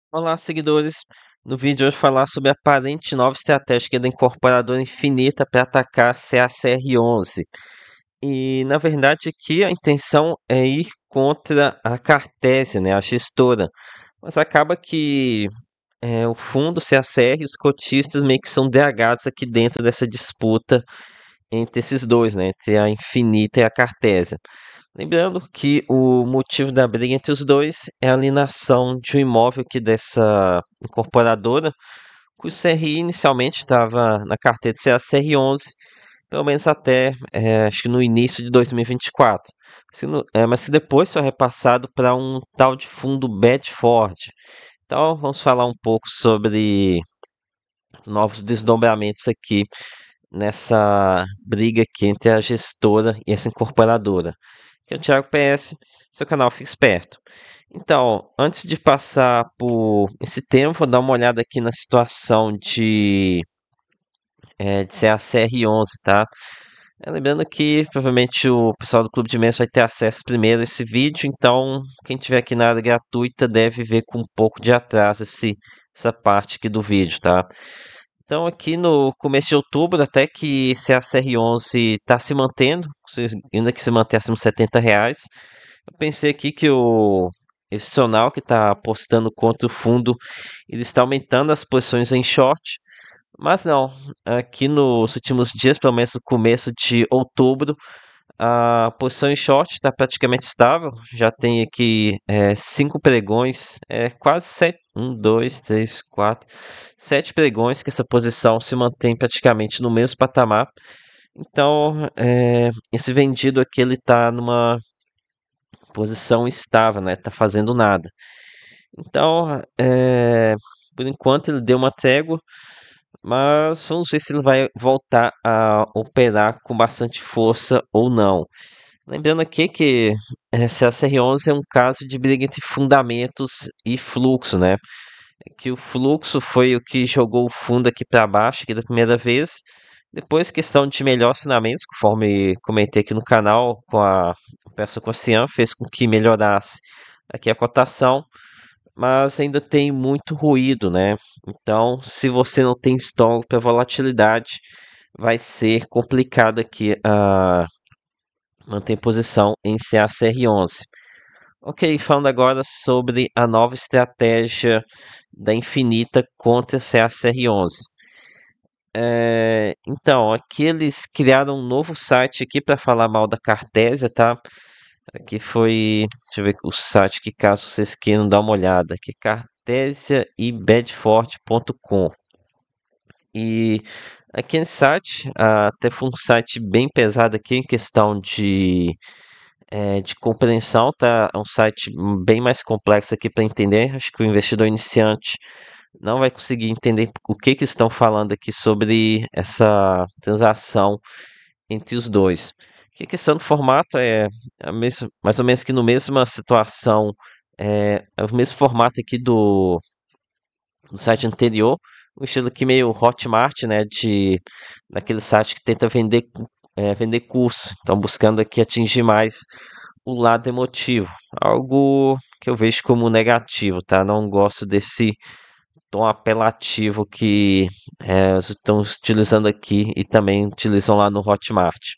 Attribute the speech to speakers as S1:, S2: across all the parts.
S1: Olá, seguidores. No vídeo de hoje falar sobre a aparente nova estratégia da incorporadora Infinita para atacar a CACR11. E na verdade aqui a intenção é ir contra a Cartésia, né, a gestora. Mas acaba que o fundo CACR e os cotistas meio que são dragados aqui dentro dessa disputa entre esses dois, né, entre a Infinita e a Cartésia. Lembrando que o motivo da briga entre os dois é a alienação de um imóvel aqui dessa incorporadora, cujo CRI inicialmente estava na carteira de CACR11, pelo menos até acho que no início de 2024. Mas que depois foi repassado para um tal de fundo Bedford. Então vamos falar um pouco sobre os novos desdobramentos aqui nessa briga aqui entre a gestora e essa incorporadora. Que é o Thiago PS, seu canal Fique Esperto. Então, antes de passar por esse tema, vou dar uma olhada aqui na situação de CACR11, tá? Lembrando que provavelmente o pessoal do Clube de Membros vai ter acesso primeiro a esse vídeo, então quem tiver aqui na área gratuita deve ver com um pouco de atraso essa parte aqui do vídeo, tá? Então, aqui no começo de outubro, até que CACR11 está se mantendo, ainda que se manter acima de R$ 70, eu pensei aqui que esse profissional que está apostando contra o fundo, ele está aumentando as posições em short, mas não. Aqui nos últimos dias, pelo menos no começo de outubro, a posição em short está praticamente estável. Já tem aqui cinco pregões, quase sete, um, dois, três, quatro, sete pregões que essa posição se mantém praticamente no mesmo patamar. Então, esse vendido aqui ele está numa posição estável, né? Tá fazendo nada. Então, por enquanto ele deu uma trégua, mas vamos ver se ele vai voltar a operar com bastante força ou não. Lembrando aqui que essa CR11 é um caso de briga entre fundamentos e fluxo, né? Que o fluxo foi o que jogou o fundo aqui para baixo aqui da primeira vez. Depois, questão de melhores fundamentos, conforme comentei aqui no canal, com a peça com a Cian, fez com que melhorasse aqui a cotação, mas ainda tem muito ruído, né? Então, se você não tem estoque para volatilidade, vai ser complicado aqui manter posição em CACR11. Ok, falando agora sobre a nova estratégia da Infinita contra a CACR11. Então, aqui eles criaram um novo site aqui para falar mal da Cartésia, tá? Aqui foi, deixa eu ver o site que caso vocês queiram dar uma olhada, aqui cartesia e bedford.com. E aqui nesse site, até foi um site bem pesado aqui em questão de compreensão, tá? É um site bem mais complexo aqui para entender. Acho que o investidor iniciante não vai conseguir entender o que que estão falando aqui sobre essa transação entre os dois. Que a questão do formato é mais ou menos que no mesma situação, é o mesmo formato aqui do site anterior, um estilo aqui meio Hotmart, né, daquele site que tenta vender curso. Então buscando aqui atingir mais o lado emotivo, algo que eu vejo como negativo, tá? Não gosto desse tom apelativo que estão utilizando aqui e também utilizam lá no Hotmart.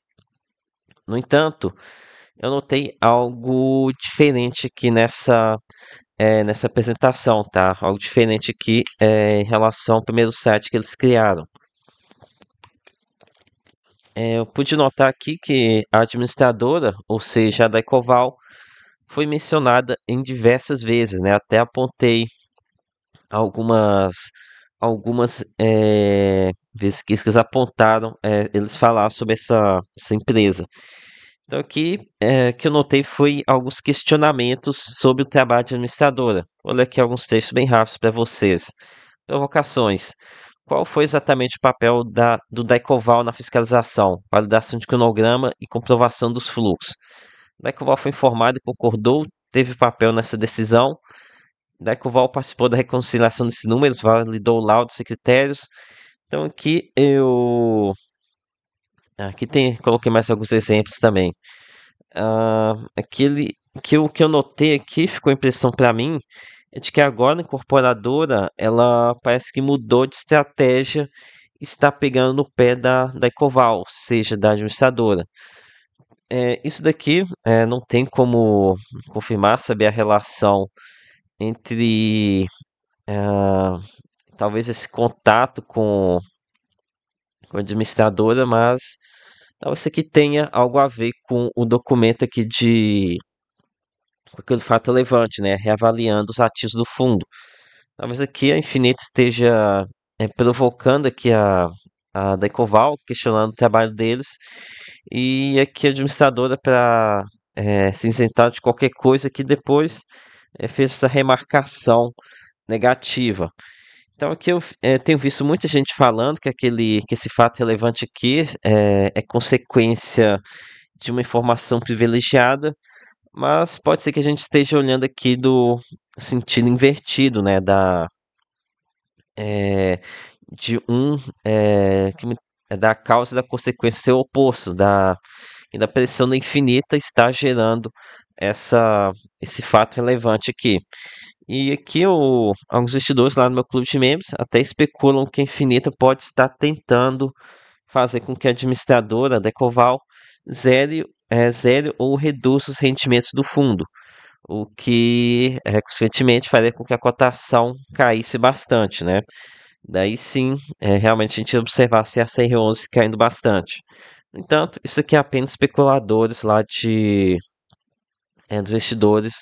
S1: No entanto, eu notei algo diferente aqui nessa apresentação, tá? Algo diferente aqui em relação ao primeiro site que eles criaram. Eu pude notar aqui que a administradora, ou seja, a da Ecoval, foi mencionada em diversas vezes, né? Até apontei algumas vezes que eles apontaram, eles falaram sobre essa empresa. Então aqui que eu notei foi alguns questionamentos sobre o trabalho de administradora. Vou ler aqui alguns textos bem rápidos para vocês. Provocações. Qual foi exatamente o papel do Daicoval na fiscalização, validação de cronograma e comprovação dos fluxos? Daicoval foi informado e concordou, teve papel nessa decisão. Daicoval participou da reconciliação desses números, validou laudos e critérios. Então aqui coloquei mais alguns exemplos também. Aquele que eu notei aqui, ficou a impressão para mim, é de que agora a incorporadora, ela parece que mudou de estratégia, está pegando no pé da Ecoval, ou seja, da administradora. Isso daqui não tem como confirmar, saber a relação entre ah, talvez esse contato com a administradora, mas talvez isso aqui tenha algo a ver com o documento aqui com aquele fato relevante, né? Reavaliando os ativos do fundo. Talvez aqui a Infinita esteja provocando aqui a Decoval, questionando o trabalho deles, e aqui a administradora para se isentar de qualquer coisa que depois fez essa remarcação negativa. Então aqui eu tenho visto muita gente falando que esse fato relevante aqui é consequência de uma informação privilegiada, mas pode ser que a gente esteja olhando aqui do sentido invertido, né, eh, de da causa e da consequência ser o oposto, e da pressão da infinita está gerando esse fato relevante aqui. E aqui alguns investidores lá no meu clube de membros até especulam que a Infinita pode estar tentando fazer com que a administradora, a Decoval, zere ou reduza os rendimentos do fundo, o que, consequentemente, faria com que a cotação caísse bastante, né? Daí sim, realmente a gente observasse a CR11 caindo bastante. No entanto, isso aqui é apenas especuladores lá dos investidores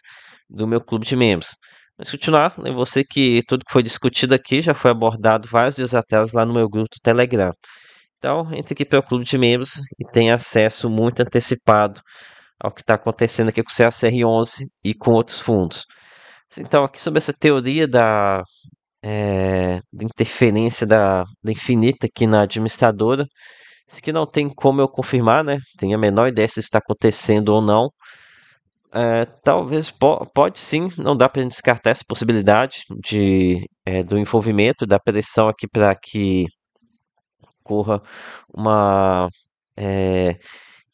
S1: do meu clube de membros. Mas continuar, lembro você que tudo que foi discutido aqui já foi abordado vários dias atrás lá no meu grupo do Telegram. Então, entre aqui para o clube de membros e tenha acesso muito antecipado ao que está acontecendo aqui com o CACR11 e com outros fundos. Então, aqui sobre essa teoria da interferência da Infinita aqui na administradora, isso aqui não tem como eu confirmar, né? Tenho a menor ideia se está acontecendo ou não. Talvez pode sim, não dá para descartar essa possibilidade do envolvimento, da pressão aqui para que corra uma. é,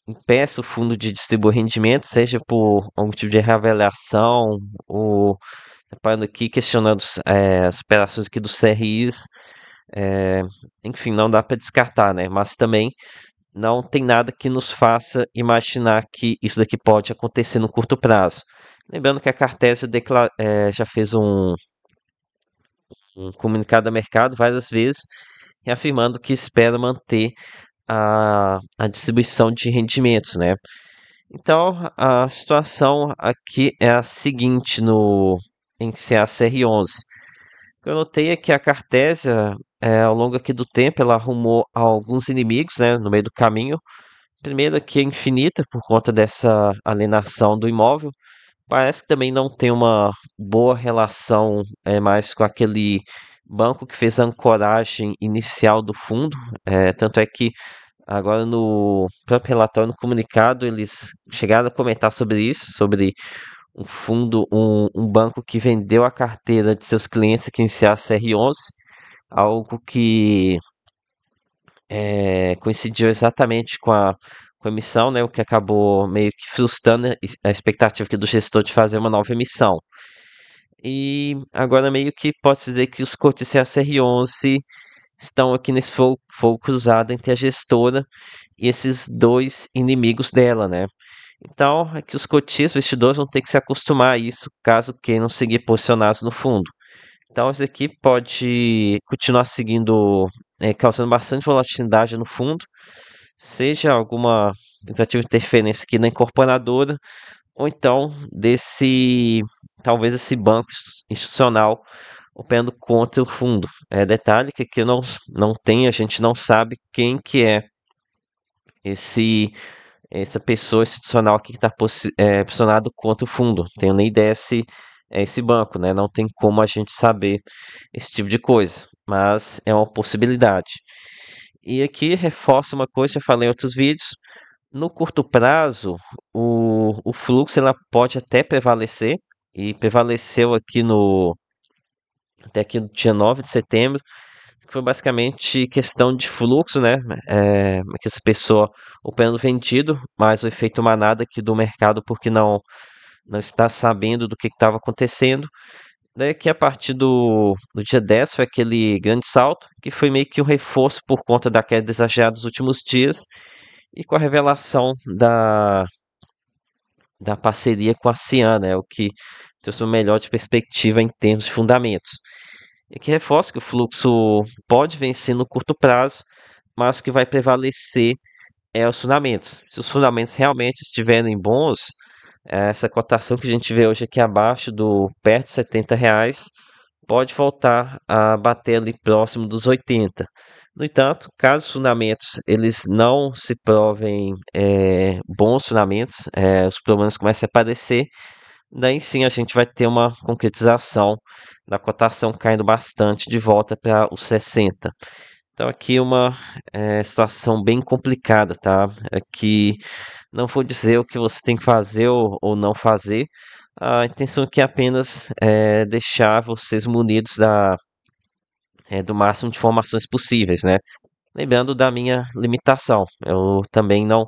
S1: Impeça o fundo de distribuir rendimento, seja por algum tipo de reavaliação, ou reparando aqui, questionando as operações aqui dos CRIs, é, enfim, não dá para descartar, né? Mas também não tem nada que nos faça imaginar que isso daqui pode acontecer no curto prazo. Lembrando que a Cartesia já fez um comunicado ao mercado várias vezes, reafirmando que espera manter a distribuição de rendimentos, né? Então, a situação aqui é a seguinte em CACR11. O que eu notei é que a Cartesia, ao longo aqui do tempo, ela arrumou alguns inimigos, né, no meio do caminho. Primeiro aqui é Infinita, por conta dessa alienação do imóvel. Parece que também não tem uma boa relação mais com aquele banco que fez a ancoragem inicial do fundo. Tanto é que agora no próprio relatório, no comunicado, eles chegaram a comentar sobre isso, sobre um banco que vendeu a carteira de seus clientes que iniciasse CR11, algo que coincidiu exatamente com a emissão, né, o que acabou meio que frustrando a expectativa aqui do gestor de fazer uma nova emissão. E agora meio que pode dizer que os cotistas CR11 estão aqui nesse fogo cruzado entre a gestora e esses dois inimigos dela, né? Então, é que os cotistas, os investidores vão ter que se acostumar a isso, caso queiram seguir posicionados no fundo. Então, isso aqui pode continuar seguindo, causando bastante volatilidade no fundo, seja alguma tentativa de interferência aqui na incorporadora, ou então talvez esse banco institucional operando contra o fundo. Detalhe que aqui não tem, a gente não sabe quem que é esse essa pessoa institucional aqui que está posicionado contra o fundo. Não tenho nem ideia se é esse banco, né? Não tem como a gente saber esse tipo de coisa, mas é uma possibilidade. E aqui reforça uma coisa que eu falei em outros vídeos. No curto prazo, o fluxo ela pode até prevalecer, e prevaleceu aqui até aqui no dia 9 de setembro, que foi basicamente questão de fluxo, né? Que essa pessoa operando vendido, mas o efeito manada aqui do mercado, porque não está sabendo do que estava acontecendo. Daí aqui a partir do dia 10 foi aquele grande salto, que foi meio que um reforço por conta da queda exagerada dos últimos dias e com a revelação da parceria com a Cian, né, o que trouxe o melhor de perspectiva em termos de fundamentos. E que reforça que o fluxo pode vencer no curto prazo, mas o que vai prevalecer é os fundamentos. Se os fundamentos realmente estiverem bons, essa cotação que a gente vê hoje aqui abaixo do perto de R$ 70 pode voltar a bater ali próximo dos 80. No entanto, caso os fundamentos eles não se provem bons fundamentos, os problemas comecem a aparecer, daí sim a gente vai ter uma concretização da cotação caindo bastante de volta para os 60. Então aqui uma situação bem complicada, tá? Aqui não vou dizer o que você tem que fazer ou não fazer. A intenção aqui é apenas deixar vocês munidos do máximo de informações possíveis, né? Lembrando da minha limitação, eu também não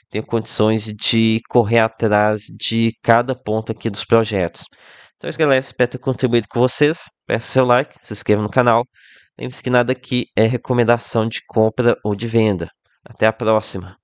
S1: tenho condições de correr atrás de cada ponto aqui dos projetos. Então, é isso, galera, espero ter contribuído com vocês. Peça seu like, se inscreva no canal. Lembre-se que nada aqui é recomendação de compra ou de venda. Até a próxima.